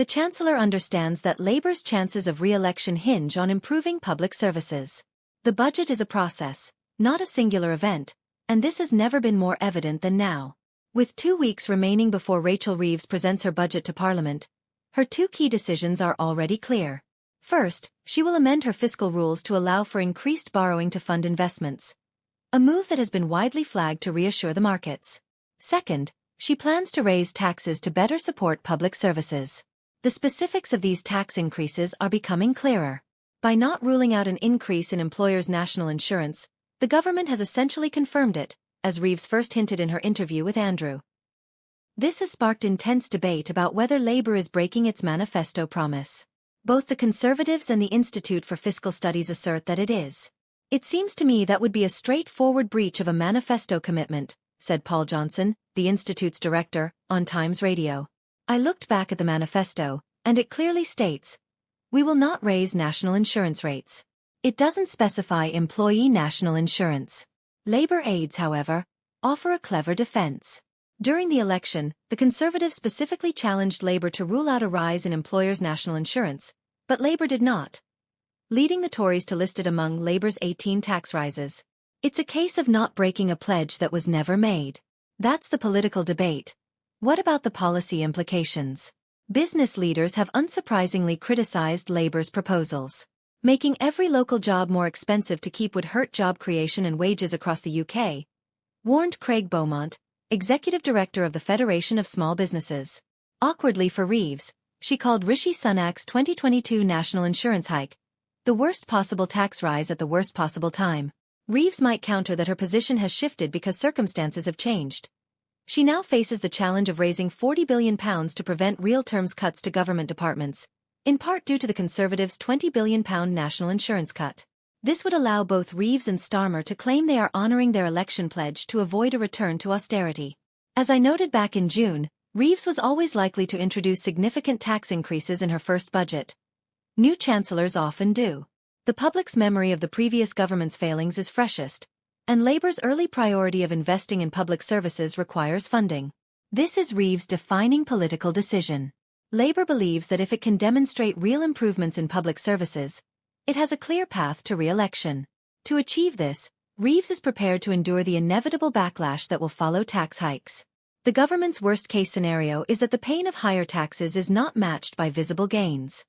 The Chancellor understands that Labour's chances of re-election hinge on improving public services. The budget is a process, not a singular event, and this has never been more evident than now. With 2 weeks remaining before Rachel Reeves presents her budget to Parliament, her two key decisions are already clear. First, she will amend her fiscal rules to allow for increased borrowing to fund investments, a move that has been widely flagged to reassure the markets. Second, she plans to raise taxes to better support public services. The specifics of these tax increases are becoming clearer. By not ruling out an increase in employers' national insurance, the government has essentially confirmed it, as Reeves first hinted in her interview with Andrew. This has sparked intense debate about whether Labour is breaking its manifesto promise. Both the Conservatives and the Institute for Fiscal Studies assert that it is. "It seems to me that would be a straightforward breach of a manifesto commitment," said Paul Johnson, the Institute's director, on Times Radio. "I looked back at the manifesto, and it clearly states, we will not raise national insurance rates. It doesn't specify employee national insurance." Labour aides, however, offer a clever defense. During the election, the Conservatives specifically challenged Labour to rule out a rise in employers' national insurance, but Labour did not, leading the Tories to list it among Labour's 18 tax rises. It's a case of not breaking a pledge that was never made. That's the political debate. What about the policy implications? Business leaders have unsurprisingly criticized Labour's proposals. Making every local job more expensive to keep would hurt job creation and wages across the UK, warned Craig Beaumont, executive director of the Federation of Small Businesses. Awkwardly for Reeves, she called Rishi Sunak's 2022 national insurance hike the worst possible tax rise at the worst possible time. Reeves might counter that her position has shifted because circumstances have changed. She now faces the challenge of raising £40 billion to prevent real terms cuts to government departments, in part due to the Conservatives' £20 billion national insurance cut. This would allow both Reeves and Starmer to claim they are honouring their election pledge to avoid a return to austerity. As I noted back in June, Reeves was always likely to introduce significant tax increases in her first budget. New chancellors often do. The public's memory of the previous government's failings is freshest, and Labour's early priority of investing in public services requires funding. This is Reeves' defining political decision. Labour believes that if it can demonstrate real improvements in public services, it has a clear path to re-election. To achieve this, Reeves is prepared to endure the inevitable backlash that will follow tax hikes. The government's worst-case scenario is that the pain of higher taxes is not matched by visible gains.